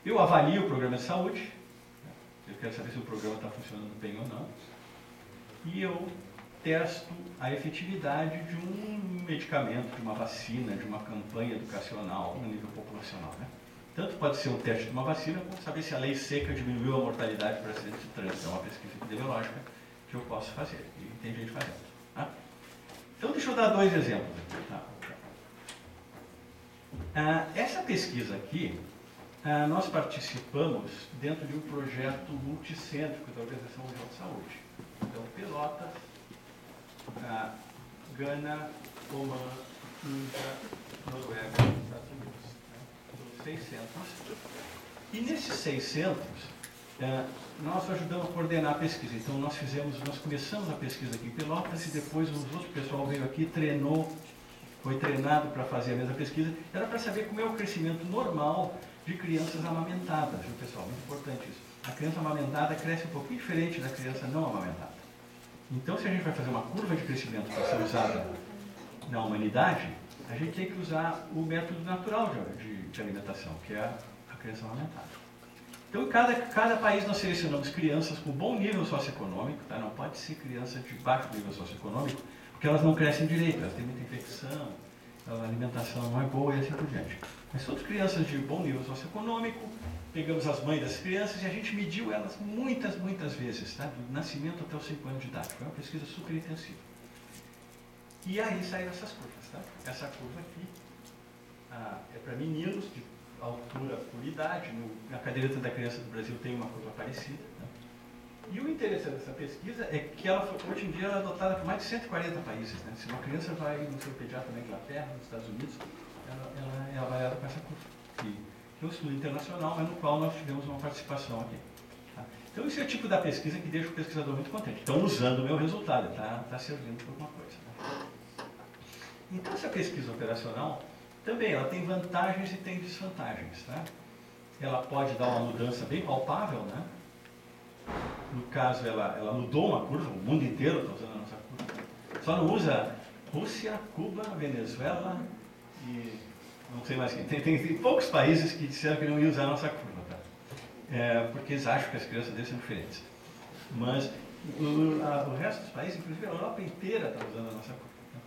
Eu avalio o programa de saúde. Eu quero saber se o programa está funcionando bem ou não. E eu testo a efetividade de um medicamento, de uma vacina, de uma campanha educacional no nível populacional, né? Tanto pode ser um teste de uma vacina, como saber se a lei seca diminuiu a mortalidade por acidente de trânsito. É uma pesquisa epidemiológica que eu posso fazer. E tem gente fazendo. Tá? Então, deixa eu dar 2 exemplos aqui. Tá? Essa pesquisa aqui, nós participamos dentro de um projeto multicêntrico da Organização Mundial de Saúde. Então, Pelotas, Gana, Oman, Índia, Noruega, Estados Unidos. 600. E nesses 600, nós ajudamos a coordenar a pesquisa. Então, nós começamos a pesquisa aqui em Pelotas e depois o pessoal veio aqui, foi treinado para fazer a mesma pesquisa. Era para saber como é o crescimento normal de crianças amamentadas, viu, pessoal? Muito importante isso. A criança amamentada cresce um pouquinho diferente da criança não amamentada. Então, se a gente vai fazer uma curva de crescimento para ser usada na humanidade, a gente tem que usar o método natural de alimentação, que é a criança amamentada. Então, em cada país nós selecionamos crianças com bom nível socioeconômico, tá? Não pode ser criança de baixo nível socioeconômico, porque elas não crescem direito, elas têm muita infecção, a alimentação não é boa e assim por diante. Mas todas crianças de bom nível socioeconômico, pegamos as mães das crianças e a gente mediu elas muitas vezes, tá? Do nascimento até os 5 anos de idade. Foi uma pesquisa super intensiva. E aí saíram essas curvas, tá? Essa curva aqui é para meninos de altura por idade. Na caderneta da criança do Brasil tem uma curva parecida. Tá? E o interessante dessa pesquisa é que hoje em dia ela é adotada por mais de 140 países. Né? Se uma criança vai no seu pediatra na Inglaterra, nos Estados Unidos, ela é avaliada com essa curva. Que é um estudo internacional, mas no qual nós tivemos uma participação aqui. Tá? Então esse é o tipo da pesquisa que deixa o pesquisador muito contente. Estão usando o meu resultado, está servindo para alguma coisa. Né? Então essa pesquisa operacional também ela tem vantagens e tem desvantagens. Tá? Ela pode dar uma mudança bem palpável, né? No caso, ela mudou uma curva, o mundo inteiro está usando a nossa curva. Só não usa Rússia, Cuba, Venezuela e não sei mais quem. Tem poucos países que disseram que não iam usar a nossa curva, tá? Porque eles acham que as crianças deles são diferentes. Mas o resto dos países, inclusive a Europa inteira, está usando a nossa curva. Tá?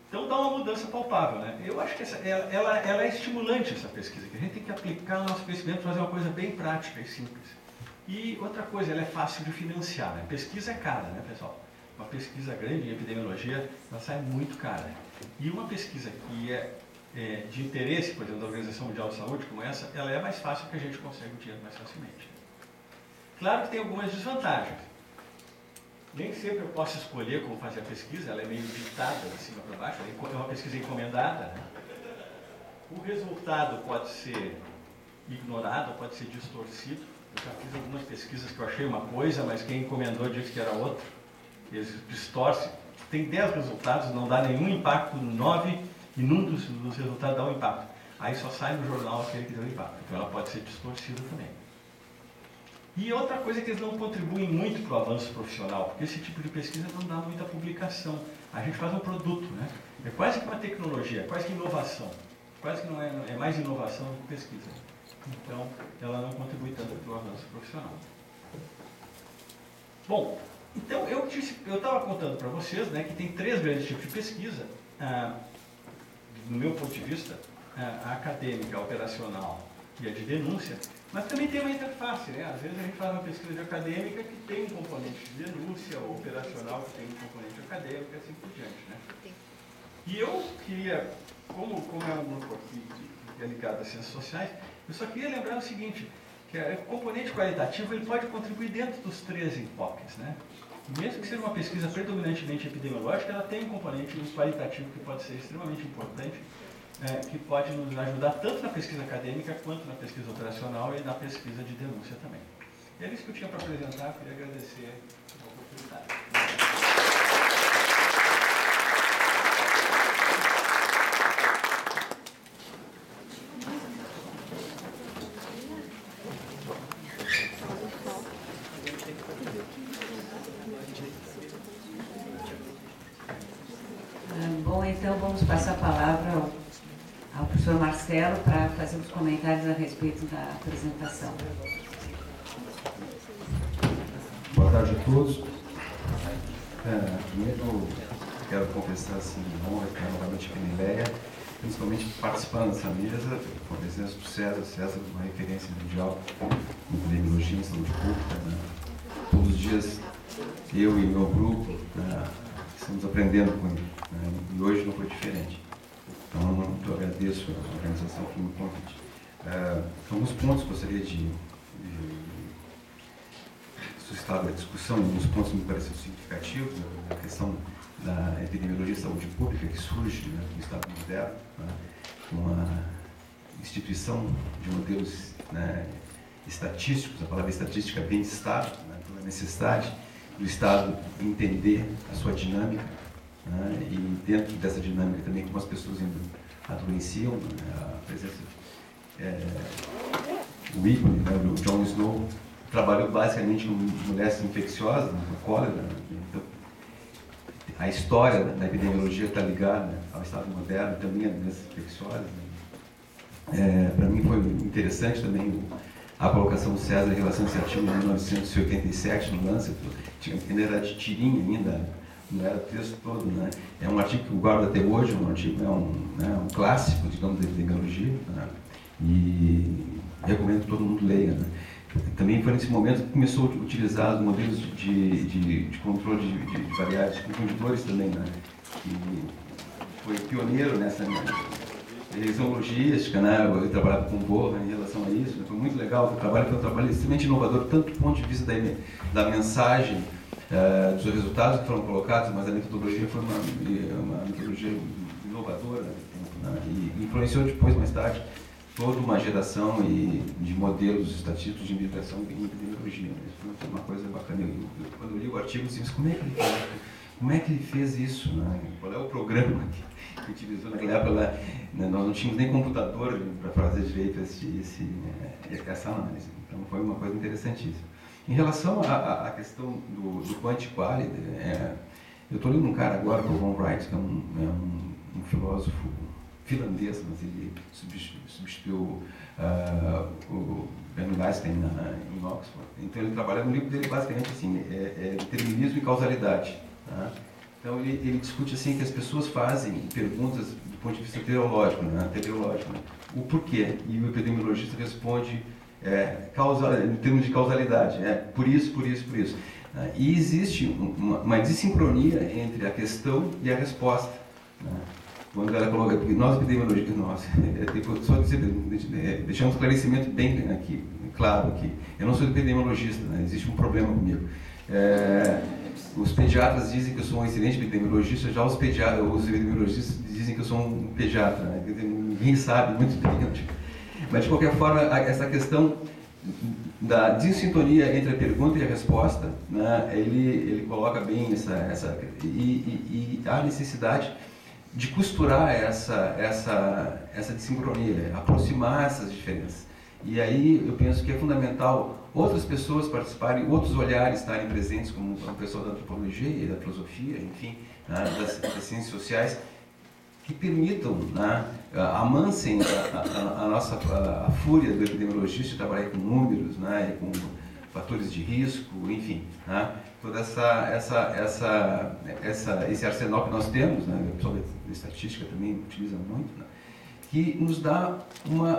Então dá uma mudança palpável, né? Eu acho que ela é estimulante, essa pesquisa, que a gente tem que aplicar o nosso conhecimento, fazer uma coisa bem prática e simples. E outra coisa, ela é fácil de financiar, né? Pesquisa é cara, né, pessoal? Uma pesquisa grande em epidemiologia, ela sai muito cara. E uma pesquisa que é de interesse, por exemplo, da Organização Mundial de Saúde, como essa, ela é mais fácil porque a gente consegue o dinheiro mais facilmente. Claro que tem algumas desvantagens. Nem sempre eu posso escolher como fazer a pesquisa, ela é meio ditada de cima para baixo, é uma pesquisa encomendada. Né? O resultado pode ser ignorado, pode ser distorcido. Eu já fiz algumas pesquisas que eu achei uma coisa, mas quem encomendou disse que era outra. Eles distorcem. Tem 10 resultados, não dá nenhum impacto no 9, e num dos resultados dá um impacto. Aí só sai no jornal aquele que deu impacto. Então ela pode ser distorcida também. E outra coisa é que eles não contribuem muito para o avanço profissional, porque esse tipo de pesquisa não dá muita publicação. A gente faz um produto, né? É quase que uma tecnologia, é quase que inovação. Quase que não é mais inovação do que pesquisa. Então, ela não contribui tanto para o avanço profissional. Bom, então eu estava contando para vocês, né, que tem 3 grandes tipos de pesquisa. No meu ponto de vista, a acadêmica, a operacional e a de denúncia, mas também tem uma interface, né? Às vezes a gente faz uma pesquisa de acadêmica que tem um componente de denúncia, ou operacional que tem um componente acadêmico, e assim por diante, né? E eu queria, como é um grupo aqui que é ligado às ciências sociais, eu só queria lembrar o seguinte, que o componente qualitativo ele pode contribuir dentro dos 3 enfoques, né? Mesmo que seja uma pesquisa predominantemente epidemiológica, ela tem um componente qualitativo que pode ser extremamente importante, que pode nos ajudar tanto na pesquisa acadêmica quanto na pesquisa operacional e na pesquisa de denúncia também. É isso que eu tinha para apresentar, queria agradecer a oportunidade. Bom, então vamos passar a palavra ao professor Marcelo para fazer os comentários a respeito da apresentação. Boa tarde a todos. Primeiro, quero confessar assim, a honra de estar novamente aqui na ILEA, principalmente participando dessa mesa, com a presença do César. César é uma referência mundial em epidemiologia e saúde pública. Né? Todos os dias, eu e meu grupo estamos aprendendo com ele, né? E hoje não foi diferente. Então, muito agradeço a organização que me convite. Alguns pontos que gostaria de suscitar a discussão, alguns pontos me pareceram significativos, a questão da epidemiologia e saúde pública que surge, né, no Estado moderno, né, com a instituição de modelos, né, estatísticos. A palavra estatística vem de Estado, né, pela necessidade do Estado entender a sua dinâmica, né, e dentro dessa dinâmica também como as pessoas adoeciam, né, a presença, o ícone, né, o John Snow, trabalhou basicamente com mulheres infecciosas, com cólera. Então, a história da epidemiologia está ligada ao Estado moderno, também a doenças infecciosas. Para mim foi interessante também a colocação do César em relação a esse artigo de 1987 no Lancet, ainda era de tirinha ainda, não era o texto todo, né? É um artigo que eu guardo até hoje, um artigo, um clássico, digamos, da epidemiologia, né? E recomendo que todo mundo leia, né? Também foi nesse momento que começou a utilizar os modelos de controle de variáveis, confundidores também, né? E foi pioneiro nessa revisão logística, né? Eu trabalhava com o Borra em relação a isso, foi muito legal o trabalho, foi um trabalho extremamente inovador, tanto do ponto de vista da mensagem, dos resultados que foram colocados, mas a metodologia foi uma metodologia inovadora, né? E influenciou depois, mais tarde, toda uma geração de modelos estatísticos de investigação em epidemiologia. Isso foi uma coisa bacana. Quando eu li o artigo, eu disse, como é que ele fez isso? Né? Qual é o programa que utilizou naquela época? Nós não tínhamos nem computador para fazer direito essa análise. Então foi uma coisa interessantíssima. Em relação à questão do quanti-quality, eu estou lendo um cara agora, o Von Wright, que é um filósofo finlandês, mas ele substituiu o Bernard Einstein em Oxford. Então ele trabalha no livro dele basicamente assim, determinismo e causalidade. Tá? Então ele discute assim que as pessoas fazem perguntas do ponto de vista teleológico, né? Teleológico, né? O porquê, e o epidemiologista responde em termos de causalidade, por isso. E existe uma dissincronia entre a questão e a resposta. Né? Quando ela coloca, porque nós epidemiologistas, só deixar um esclarecimento bem aqui, claro aqui, eu não sou epidemiologista, né? Existe um problema comigo. Os pediatras dizem que eu sou um excelente epidemiologista, já os epidemiologistas dizem que eu sou um pediatra, né? Ninguém sabe muito bem. Mas, de qualquer forma, essa questão da dissintonia entre a pergunta e a resposta, né? Ele coloca bem e a necessidade de costurar essa dissincronia, aproximar essas diferenças. E aí eu penso que é fundamental outras pessoas participarem, outros olhares estarem presentes, como o pessoal da antropologia e da filosofia, enfim, né, das ciências sociais, que permitam, né, amansem a fúria do epidemiologista de trabalhar com números, né, e com fatores de risco, enfim, né, todo esse arsenal que nós temos, né, o pessoal da estatística também utiliza muito, né, que nos dá uma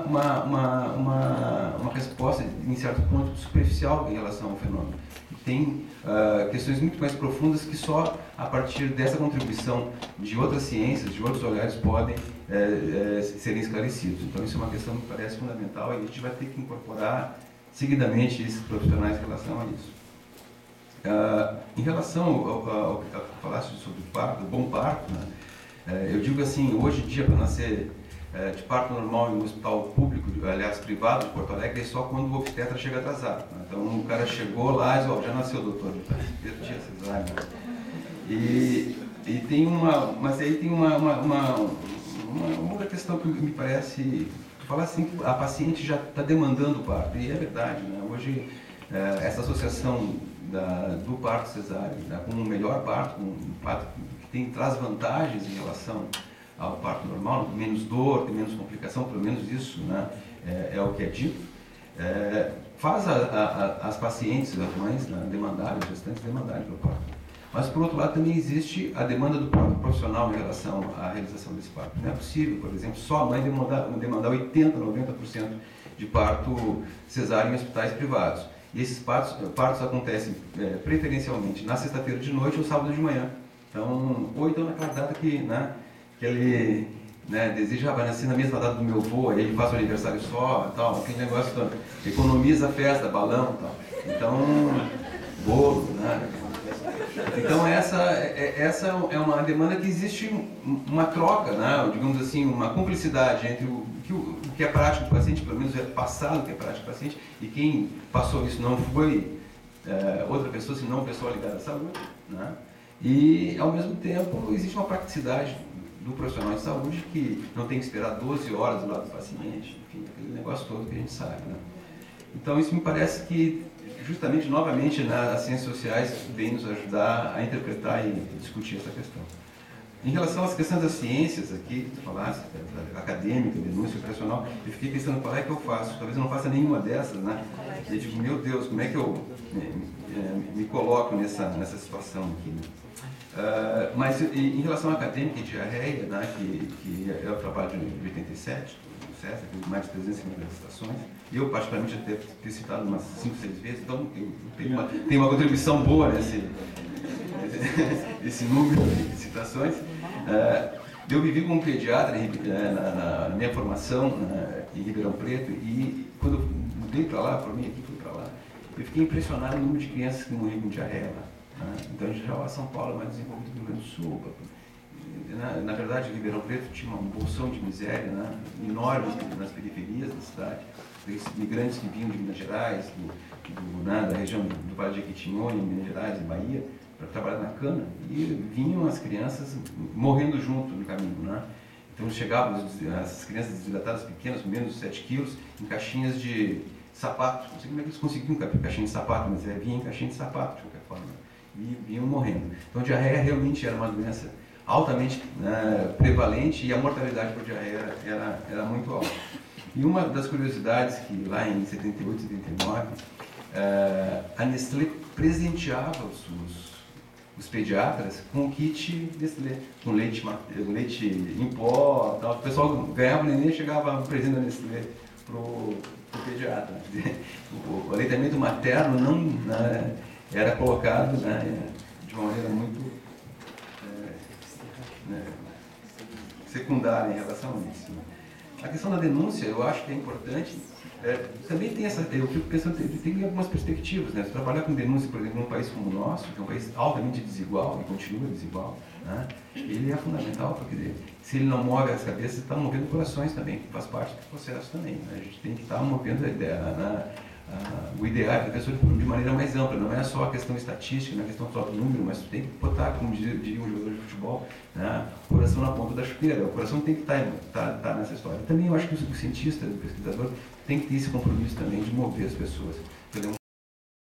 resposta, em certo ponto, superficial em relação ao fenômeno. Tem questões muito mais profundas que só a partir dessa contribuição de outras ciências, de outros olhares, podem serem esclarecidos. Então, isso é uma questão que me parece fundamental e a gente vai ter que incorporar seguidamente esses profissionais em relação a isso. Em relação ao que falaste sobre o parto, o bom parto, né, eu digo assim, hoje em dia, para nascer de parto normal em um hospital público, aliás, privado de Porto Alegre, é só quando o obstetra chega atrasado. Então, o cara chegou lá e diz, já nasceu, doutor, perdi a cesárea. E tem mas aí tem uma outra questão que me parece, falar assim, a paciente já está demandando o parto, e é verdade, né? Hoje, essa associação do parto cesáreo, né, com um melhor parto, um parto que traz vantagens em relação ao parto normal, menos dor, tem menos complicação, pelo menos isso, né, é o que é dito, faz as pacientes, as mães, né, demandarem, as gestantes demandarem pelo parto. Mas, por outro lado, também existe a demanda do próprio profissional em relação à realização desse parto. Não é possível, por exemplo, só a mãe demandar 80%, 90% de parto cesáreo em hospitais privados. E esses partos acontecem preferencialmente na sexta-feira de noite ou sábado de manhã. Então, ou então naquela data que ele deseja, vai nascer na mesma data do meu avô, aí ele faz o aniversário só, tal, aquele negócio todo. Economiza a festa, balão, tal. Então, bolo, né? Então essa é uma demanda que existe uma troca, né? Digamos assim, uma cumplicidade entre o que é prático do paciente, pelo menos é passado o que é prático do paciente, e quem passou isso não foi outra pessoa, senão uma pessoa ligada à saúde, né? E ao mesmo tempo existe uma praticidade do profissional de saúde que não tem que esperar 12 horas do lado do paciente, enfim, aquele negócio todo que a gente sabe, né? Então isso me parece que justamente, novamente, as ciências sociais vêm nos ajudar a interpretar e discutir essa questão. Em relação às questões das ciências, aqui, tu falaste, da acadêmica, denúncia operacional, eu fiquei pensando qual é que eu faço. Talvez eu não faça nenhuma dessas, né? E eu digo, meu Deus, como é que eu me coloco nessa situação aqui, né? Mas em relação à acadêmica e diarreia, né, que é o trabalho de 87, CESA, com mais de 350 citações, e eu particularmente já devo ter citado umas 5, 6 vezes, então eu tenho uma contribuição boa nesse número de citações. Eu vivi como pediatra na minha formação em Ribeirão Preto, e quando eu mudei para lá, formei aqui, fui para lá, eu fiquei impressionado no número de crianças que morriam com diarreia lá, né? Então, já São Paulo é mais desenvolvido que o Rio Grande do Sul. Na verdade, Ribeirão Preto tinha uma bolsão de miséria, né, enorme nas periferias da cidade. Migrantes que vinham de Minas Gerais, da região do Vale de Jequitinhonha, Minas Gerais e Bahia, para trabalhar na cana, e vinham as crianças morrendo junto no caminho, né? Então chegavam as crianças desidratadas pequenas, com menos de 7 quilos, em caixinhas de sapato. Não sei como é que eles conseguiam caixinha de sapato, mas vinha em caixinha de sapato, de qualquer forma, e vinham morrendo. Então a diarreia realmente era uma doença altamente prevalente, e a mortalidade por diarreia era muito alta. E uma das curiosidades que lá em 78, 79, a Nestlé presenteava os pediatras com o kit Nestlé, com leite em pó, tal. O pessoal ganhava o neném e chegava um presente da Nestlé pro pediatra. O aleitamento materno não era colocado de uma maneira muito secundária em relação a isso. A questão da denúncia, eu acho que é importante. Também tem eu fico pensando, tem algumas perspectivas, né? Se trabalhar com denúncia, por exemplo, num país como o nosso, que é um país altamente desigual e continua desigual, né? Ele é fundamental, porque se ele não move as cabeças, está movendo corações também, que faz parte do processo também, né? A gente tem que estar movendo a ideia, o ideal da pessoa de maneira mais ampla, não é só a questão estatística, não é a questão só do número, mas tem que botar, como diria um jogador de futebol, né, o coração na ponta da chuteira, o coração tem que estar nessa história. Também eu acho que o cientista, o pesquisador, tem que ter esse compromisso também de mover as pessoas.